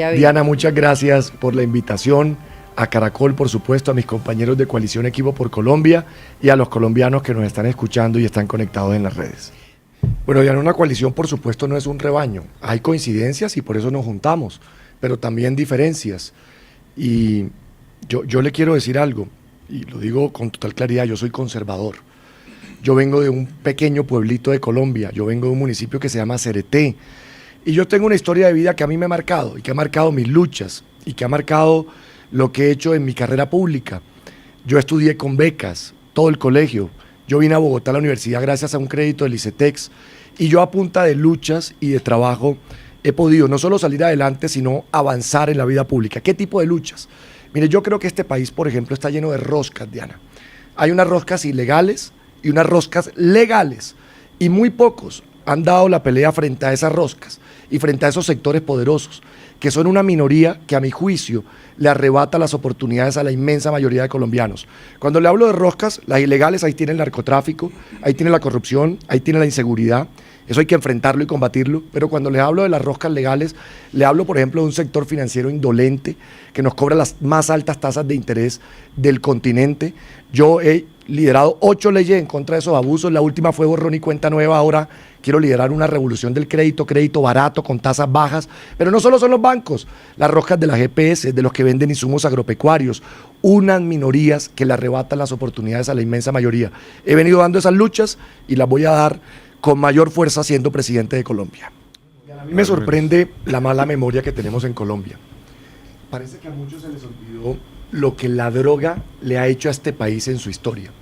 vaya bien. Diana, muchas gracias por la invitación, a Caracol, por supuesto, a mis compañeros de Coalición Equipo por Colombia y a los colombianos que nos están escuchando y están conectados en las redes. Bueno, Diana, una coalición, por supuesto, no es un rebaño. Hay coincidencias y por eso nos juntamos, pero también diferencias. Y yo le quiero decir algo, y lo digo con total claridad, yo soy conservador. Yo vengo de un pequeño pueblito de Colombia, yo vengo de un municipio que se llama Cereté, y yo tengo una historia de vida que a mí me ha marcado, y que ha marcado mis luchas, y que ha marcado lo que he hecho en mi carrera pública. Yo estudié con becas, todo el colegio. Yo vine a Bogotá a la universidad gracias a un crédito del ICETEX, y yo a punta de luchas y de trabajo he podido no solo salir adelante, sino avanzar en la vida pública. ¿Qué tipo de luchas? Mire, yo creo que este país, por ejemplo, está lleno de roscas, Diana. Hay unas roscas ilegales y unas roscas legales, y muy pocos han dado la pelea frente a esas roscas y frente a esos sectores poderosos, que son una minoría que a mi juicio le arrebata las oportunidades a la inmensa mayoría de colombianos. Cuando le hablo de roscas, las ilegales, ahí tiene el narcotráfico, ahí tiene la corrupción, ahí tiene la inseguridad. Eso hay que enfrentarlo y combatirlo, pero cuando les hablo de las roscas legales, le hablo, por ejemplo, de un sector financiero indolente que nos cobra las más altas tasas de interés del continente. Yo he liderado 8 leyes en contra de esos abusos, la última fue borrón y cuenta nueva, ahora quiero liderar una revolución del crédito barato, con tasas bajas, pero no solo son los bancos, las roscas de las GPS, de los que venden insumos agropecuarios, unas minorías que le arrebatan las oportunidades a la inmensa mayoría. He venido dando esas luchas y las voy a dar con mayor fuerza siendo presidente de Colombia. A mí me sorprende la mala memoria que tenemos en Colombia. Parece que a muchos se les olvidó lo que la droga le ha hecho a este país en su historia.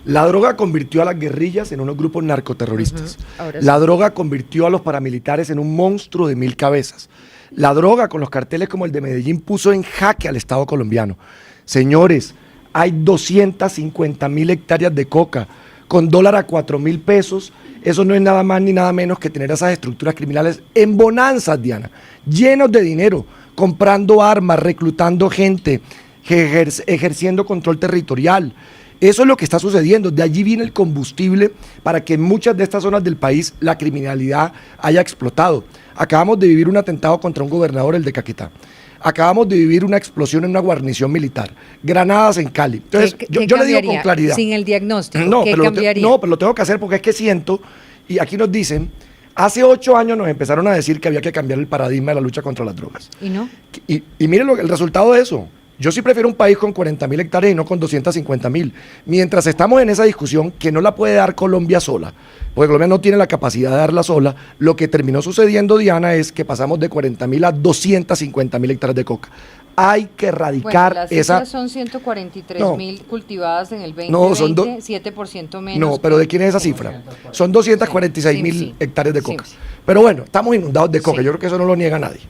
La droga convirtió a las guerrillas en unos grupos narcoterroristas. La droga convirtió a los paramilitares en un monstruo de 1000 cabezas. La droga con los carteles como el de Medellín puso en jaque al Estado colombiano. Señores, hay 250.000 hectáreas de coca con dólar a 4.000 pesos. Eso no es nada más ni nada menos que tener esas estructuras criminales en bonanzas, Diana, llenos de dinero, comprando armas, reclutando gente, ejerciendo control territorial. Eso es lo que está sucediendo. De allí viene el combustible para que en muchas de estas zonas del país la criminalidad haya explotado. Acabamos de vivir un atentado contra un gobernador, el de Caquetá. Acabamos de vivir una explosión en una guarnición militar. Granadas en Cali. Entonces, yo le digo con claridad. Sin el diagnóstico, ¿qué cambiaría? Pero lo tengo que hacer porque es que siento, y aquí nos dicen, hace 8 años nos empezaron a decir que había que cambiar el paradigma de la lucha contra las drogas. ¿Y no? Y miren el resultado de eso. Yo sí prefiero un país con 40.000 hectáreas y no con 250.000. Mientras estamos en esa discusión que no la puede dar Colombia sola, porque Colombia no tiene la capacidad de darla sola, lo que terminó sucediendo, Diana, es que pasamos de 40.000 a 250.000 hectáreas de coca. Hay que erradicar las esa... son 143.000 cultivadas en el 2020, no, son 7% menos. No, pero ¿de quién es esa cifra? Son 246.000 hectáreas de coca. Pero bueno, estamos inundados de coca, yo creo que eso no lo niega nadie.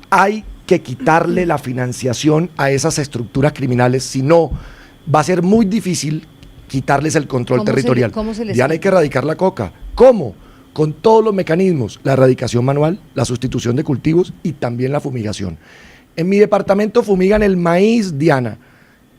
Hay que quitarle la financiación a esas estructuras criminales, si no, va a ser muy difícil quitarles el control territorial. Diana, hay que erradicar la coca. ¿Cómo? Con todos los mecanismos, la erradicación manual, la sustitución de cultivos y también la fumigación. En mi departamento fumigan el maíz, Diana,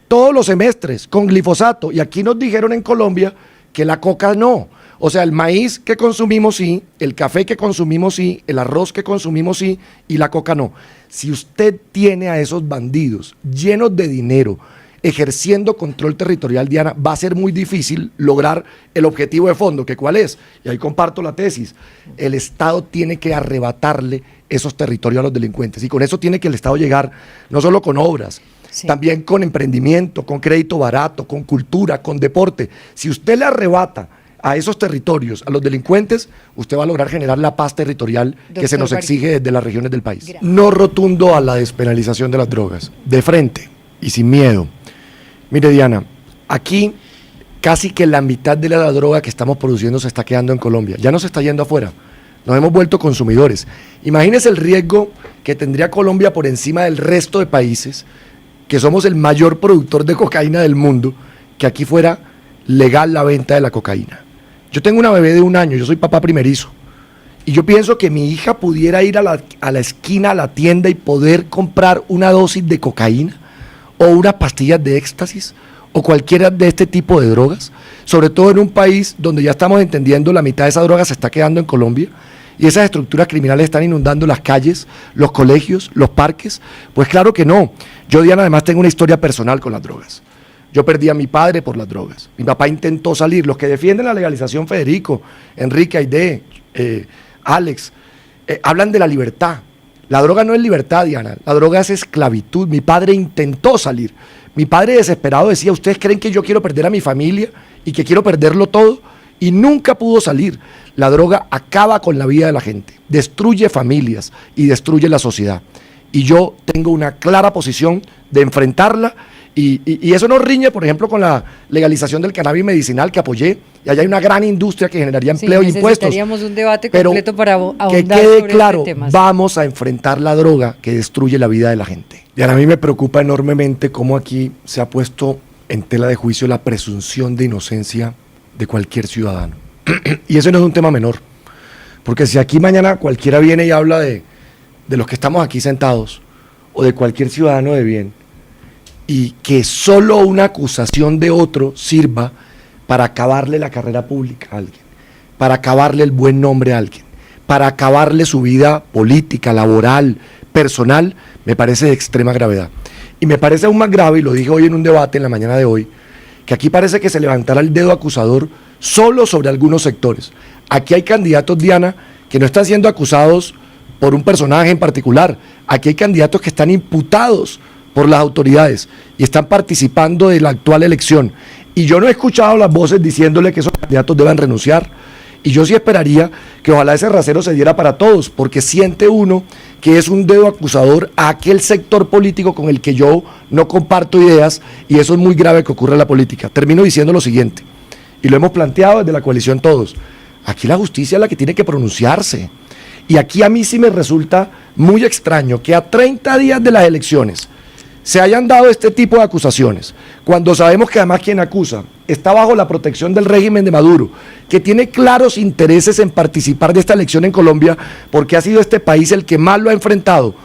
todos los semestres con glifosato, y aquí nos dijeron en Colombia que la coca no. O sea, el maíz que consumimos sí, el café que consumimos sí, el arroz que consumimos sí, y la coca no. Si usted tiene a esos bandidos llenos de dinero, ejerciendo control territorial, Diana, va a ser muy difícil lograr el objetivo de fondo, que ¿cuál es? Y ahí comparto la tesis. El Estado tiene que arrebatarle esos territorios a los delincuentes, y con eso tiene que el Estado llegar no solo con obras, también con emprendimiento, con crédito barato, con cultura, con deporte. Si usted le arrebata a esos territorios, a los delincuentes, usted va a lograr generar la paz territorial que se nos exige desde las regiones del país. No rotundo a la despenalización de las drogas, de frente y sin miedo. Mire, Diana, aquí casi que la mitad de la droga que estamos produciendo se está quedando en Colombia, ya no se está yendo afuera, nos hemos vuelto consumidores. Imagínese el riesgo que tendría Colombia por encima del resto de países, que somos el mayor productor de cocaína del mundo, que aquí fuera legal la venta de la cocaína. Yo tengo una bebé de 1 año, yo soy papá primerizo, y yo pienso que mi hija pudiera ir a la esquina, a la tienda, y poder comprar una dosis de cocaína, o unas pastillas de éxtasis, o cualquiera de este tipo de drogas, sobre todo en un país donde ya estamos entendiendo la mitad de esa droga se está quedando en Colombia, y esas estructuras criminales están inundando las calles, los colegios, los parques. Pues claro que no. Yo, Diana, además tengo una historia personal con las drogas. Yo perdí a mi padre por las drogas. Mi papá intentó salir. Los que defienden la legalización, Federico, Enrique, Aide, Alex, hablan de la libertad. La droga no es libertad, Diana. La droga es esclavitud. Mi padre intentó salir. Mi padre desesperado decía, ¿ustedes creen que yo quiero perder a mi familia y que quiero perderlo todo? Y nunca pudo salir. La droga acaba con la vida de la gente, destruye familias y destruye la sociedad. Y yo tengo una clara posición de enfrentarla. Y eso no riñe, por ejemplo, con la legalización del cannabis medicinal que apoyé, y allá hay una gran industria que generaría empleo e impuestos. Necesitaríamos un debate completo para ahondar que quede sobre claro, este tema. vamos a enfrentar la droga que destruye la vida de la gente. Y ahora a mí me preocupa enormemente cómo aquí se ha puesto en tela de juicio la presunción de inocencia de cualquier ciudadano. Y eso no es un tema menor, porque si aquí mañana cualquiera viene y habla de los que estamos aquí sentados, o de cualquier ciudadano de bien, y que solo una acusación de otro sirva para acabarle la carrera pública a alguien, para acabarle el buen nombre a alguien, para acabarle su vida política, laboral, personal, me parece de extrema gravedad. Y me parece aún más grave, y lo dije hoy en un debate en la mañana de hoy, que aquí parece que se levantara el dedo acusador solo sobre algunos sectores. Aquí hay candidatos, Diana, que no están siendo acusados por un personaje en particular. Aquí hay candidatos que están imputados por las autoridades y están participando de la actual elección. Y yo no he escuchado las voces diciéndole que esos candidatos deben renunciar. Y yo sí esperaría que ojalá ese rasero se diera para todos, porque siente uno que es un dedo acusador a aquel sector político con el que yo no comparto ideas, y eso es muy grave que ocurra en la política. Termino diciendo lo siguiente, y lo hemos planteado desde la coalición todos. Aquí la justicia es la que tiene que pronunciarse. Y aquí a mí sí me resulta muy extraño que a 30 días de las elecciones se hayan dado este tipo de acusaciones, cuando sabemos que además quien acusa está bajo la protección del régimen de Maduro, que tiene claros intereses en participar de esta elección en Colombia, porque ha sido este país el que más lo ha enfrentado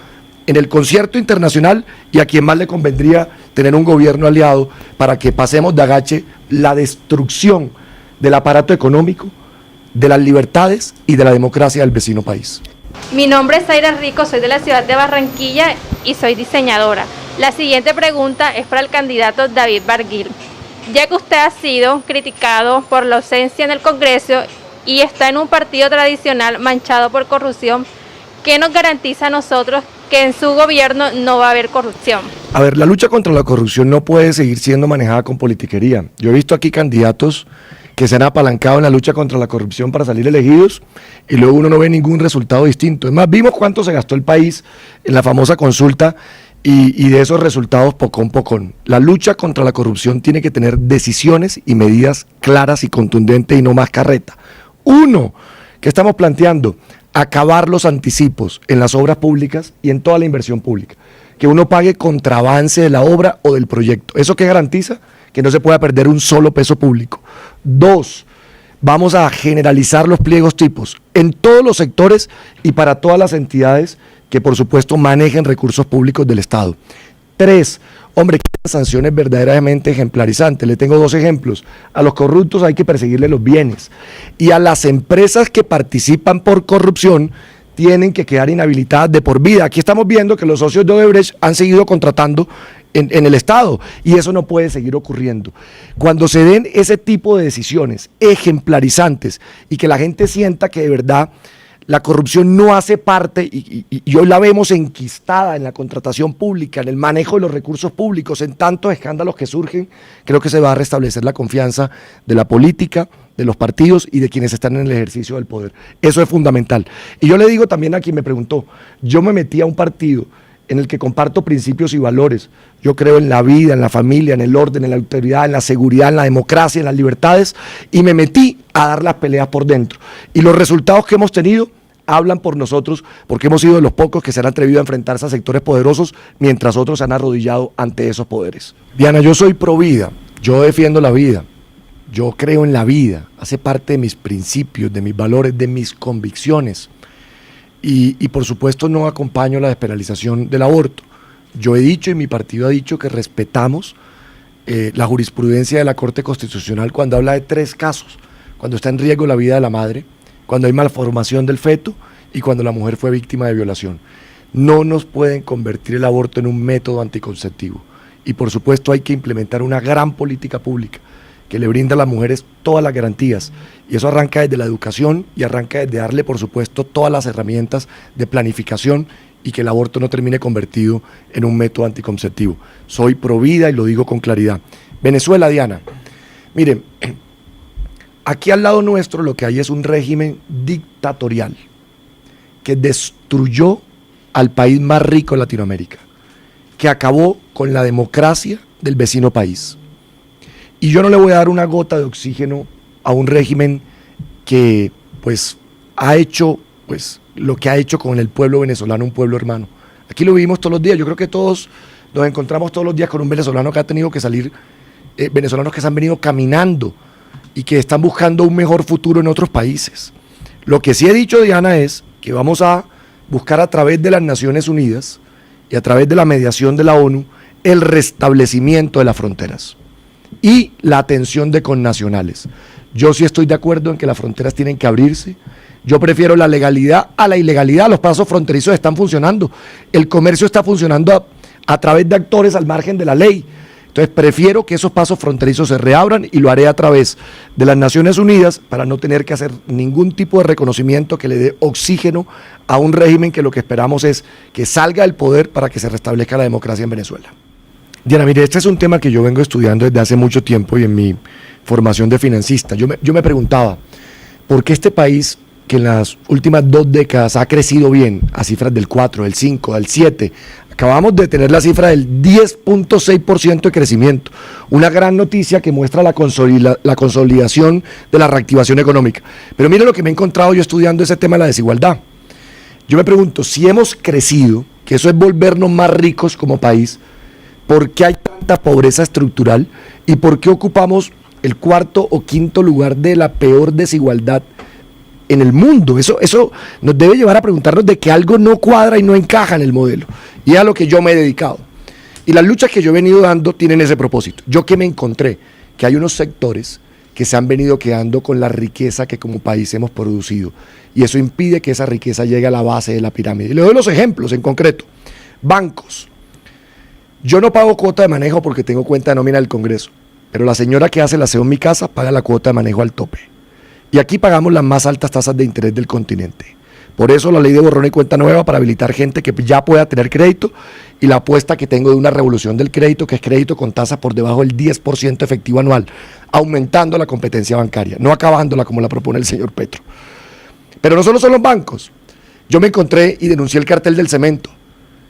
en el concierto internacional y a quien más le convendría tener un gobierno aliado para que pasemos de agache la destrucción del aparato económico, de las libertades y de la democracia del vecino país. Mi nombre es Zaira Rico, soy de la ciudad de Barranquilla y soy diseñadora. La siguiente pregunta es para el candidato David Barguil. Ya que usted ha sido criticado por la ausencia en el Congreso y está en un partido tradicional manchado por corrupción, ¿qué nos garantiza a nosotros que en su gobierno no va a haber corrupción? A ver, la lucha contra la corrupción no puede seguir siendo manejada con politiquería. Yo he visto aquí candidatos que se han apalancado en la lucha contra la corrupción para salir elegidos y luego uno no ve ningún resultado distinto. Es más, vimos cuánto se gastó el país en la famosa consulta y de esos resultados pocón. La lucha contra la corrupción tiene que tener decisiones y medidas claras y contundentes y no más carreta. Uno, ¿qué estamos planteando? Acabar los anticipos en las obras públicas y en toda la inversión pública. Que uno pague contraavance de la obra o del proyecto. ¿Eso qué garantiza? Que no se pueda perder un solo peso público. Dos, vamos a generalizar los pliegos tipos en todos los sectores y para todas las entidades que por supuesto manejen recursos públicos del Estado. Tres, hombre, sanciones verdaderamente ejemplarizantes. Le tengo dos ejemplos. A los corruptos hay que perseguirle los bienes y a las empresas que participan por corrupción tienen que quedar inhabilitadas de por vida. Aquí estamos viendo que los socios de Odebrecht han seguido contratando en el Estado y eso no puede seguir ocurriendo. Cuando se den ese tipo de decisiones ejemplarizantes y que la gente sienta que de verdad la corrupción no hace parte y hoy la vemos enquistada en la contratación pública, en el manejo de los recursos públicos, en tantos escándalos que surgen, creo que se va a restablecer la confianza de la política, de los partidos y de quienes están en el ejercicio del poder. Eso es fundamental. Y yo le digo también a quien me preguntó, yo me metí a un partido en el que comparto principios y valores. Yo creo en la vida, en la familia, en el orden, en la autoridad, en la seguridad, en la democracia, en las libertades, y me metí a dar las peleas por dentro. Y los resultados que hemos tenido hablan por nosotros, porque hemos sido de los pocos que se han atrevido a enfrentarse a sectores poderosos, mientras otros se han arrodillado ante esos poderes. Diana, yo soy pro vida, yo defiendo la vida, yo creo en la vida, hace parte de mis principios, de mis valores, de mis convicciones. Y por supuesto no acompaño la despenalización del aborto. Yo he dicho y mi partido ha dicho que respetamos la jurisprudencia de la Corte Constitucional cuando habla de 3 casos, cuando está en riesgo la vida de la madre, cuando hay malformación del feto y cuando la mujer fue víctima de violación. No nos pueden convertir el aborto en un método anticonceptivo. Y por supuesto hay que implementar una gran política pública que le brinda a las mujeres todas las garantías. Y eso arranca desde la educación y arranca desde darle, por supuesto, todas las herramientas de planificación y que el aborto no termine convertido en un método anticonceptivo. Soy pro vida y lo digo con claridad. Venezuela, Diana. Miren, aquí al lado nuestro lo que hay es un régimen dictatorial que destruyó al país más rico de Latinoamérica, que acabó con la democracia del vecino país. Y yo no le voy a dar una gota de oxígeno a un régimen que pues ha hecho pues lo que ha hecho con el pueblo venezolano, un pueblo hermano. Aquí lo vivimos todos los días. Yo creo que todos nos encontramos todos los días con un venezolano que ha tenido que salir, venezolanos que se han venido caminando y que están buscando un mejor futuro en otros países. Lo que sí he dicho, Diana, es que vamos a buscar a través de las Naciones Unidas y a través de la mediación de la ONU el restablecimiento de las fronteras y la atención de connacionales. Yo sí estoy de acuerdo en que las fronteras tienen que abrirse. Yo prefiero la legalidad a la ilegalidad. Los pasos fronterizos están funcionando. El comercio está funcionando a través de actores al margen de la ley. Entonces prefiero que esos pasos fronterizos se reabran y lo haré a través de las Naciones Unidas para no tener que hacer ningún tipo de reconocimiento que le dé oxígeno a un régimen que lo que esperamos es que salga del poder para que se restablezca la democracia en Venezuela. Diana, mire, este es un tema que yo vengo estudiando desde hace mucho tiempo y en mi formación de financista. Yo me preguntaba, ¿por qué este país que en las últimas 2 décadas ha crecido bien a cifras del 4, del 5, del 7, acabamos de tener la cifra del 10.6% de crecimiento, una gran noticia que muestra la consolidación de la reactivación económica? Pero mire lo que me he encontrado yo estudiando ese tema de la desigualdad. Yo me pregunto, si hemos crecido, que eso es volvernos más ricos como país, ¿por qué hay tanta pobreza estructural y por qué ocupamos el 4º o 5º lugar de la peor desigualdad en el mundo? Eso nos debe llevar a preguntarnos de que algo no cuadra y no encaja en el modelo. Y es a lo que yo me he dedicado. Y las luchas que yo he venido dando tienen ese propósito. Yo que me encontré que hay unos sectores que se han venido quedando con la riqueza que como país hemos producido. Y eso impide que esa riqueza llegue a la base de la pirámide. Y le doy los ejemplos en concreto. Bancos. Yo no pago cuota de manejo porque tengo cuenta de nómina del Congreso, pero la señora que hace el aseo en mi casa paga la cuota de manejo al tope. Y aquí pagamos las más altas tasas de interés del continente. Por eso la ley de borrón y cuenta nueva para habilitar gente que ya pueda tener crédito y la apuesta que tengo de una revolución del crédito, que es crédito con tasas por debajo del 10% efectivo anual, aumentando la competencia bancaria, no acabándola como la propone el señor Petro. Pero no solo son los bancos. Yo me encontré y denuncié el cartel del cemento.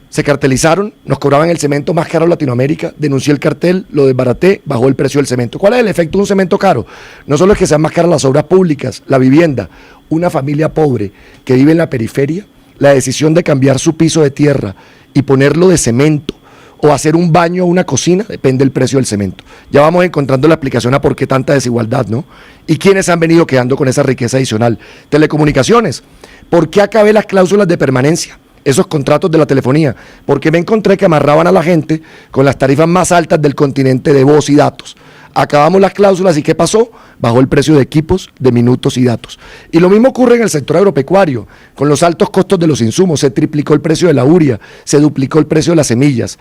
Se cartelizaron, nos cobraban el cemento más caro en Latinoamérica, denuncié el cartel, lo desbaraté, bajó el precio del cemento. ¿Cuál es el efecto de un cemento caro? No solo es que sean más caras las obras públicas, la vivienda. Una familia pobre que vive en la periferia, la decisión de cambiar su piso de tierra y ponerlo de cemento o hacer un baño o una cocina, depende del precio del cemento. Ya vamos encontrando la explicación a por qué tanta desigualdad, ¿no? ¿Y quiénes han venido quedando con esa riqueza adicional? Telecomunicaciones. ¿Por qué acabé las cláusulas de permanencia? Esos contratos de la telefonía, porque me encontré que amarraban a la gente con las tarifas más altas del continente de voz y datos. Acabamos las cláusulas y ¿qué pasó? Bajó el precio de equipos, de minutos y datos. Y lo mismo ocurre en el sector agropecuario, con los altos costos de los insumos, se triplicó el precio de la urea, se duplicó el precio de las semillas.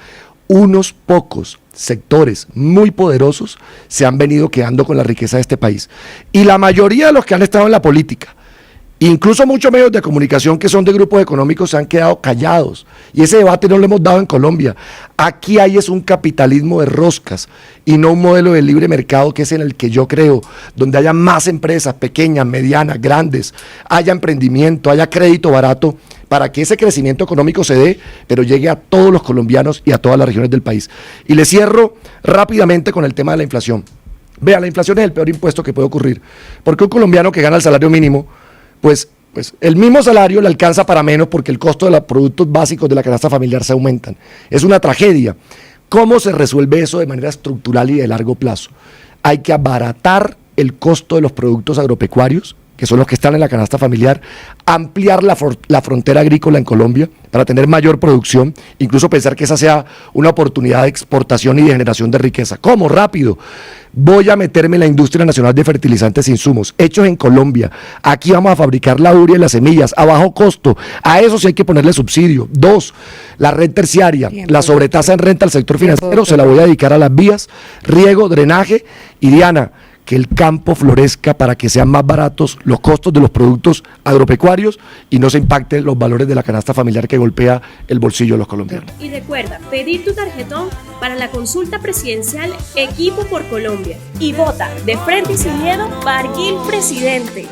Unos pocos sectores muy poderosos se han venido quedando con la riqueza de este país. Y la mayoría de los que han estado en la política, incluso muchos medios de comunicación que son de grupos económicos, se han quedado callados. Y ese debate no lo hemos dado en Colombia. Aquí hay es un capitalismo de roscas y no un modelo de libre mercado que es en el que yo creo, donde haya más empresas pequeñas, medianas, grandes, haya emprendimiento, haya crédito barato, para que ese crecimiento económico se dé, pero llegue a todos los colombianos y a todas las regiones del país. Y le cierro rápidamente con el tema de la inflación. Vea, la inflación es el peor impuesto que puede ocurrir, porque un colombiano que gana el salario mínimo, pues el mismo salario le alcanza para menos porque el costo de los productos básicos de la canasta familiar se aumentan. Es una tragedia. ¿Cómo se resuelve eso de manera estructural y de largo plazo? Hay que abaratar el costo de los productos agropecuarios, que son los que están en la canasta familiar, ampliar la frontera agrícola en Colombia para tener mayor producción, incluso pensar que esa sea una oportunidad de exportación y de generación de riqueza. ¿Cómo? Rápido. Voy a meterme en la industria nacional de fertilizantes e insumos, hechos en Colombia. Aquí vamos a fabricar la urea y las semillas a bajo costo. A eso sí hay que ponerle subsidio. 2, la red terciaria, la sobretasa en renta al sector financiero, se la voy a dedicar a las vías, riego, drenaje. Y Diana, que el campo florezca para que sean más baratos los costos de los productos agropecuarios y no se impacten los valores de la canasta familiar que golpea el bolsillo de los colombianos. Y recuerda pedir tu tarjetón para la consulta presidencial Equipo por Colombia y vota de frente y sin miedo Barguil presidente.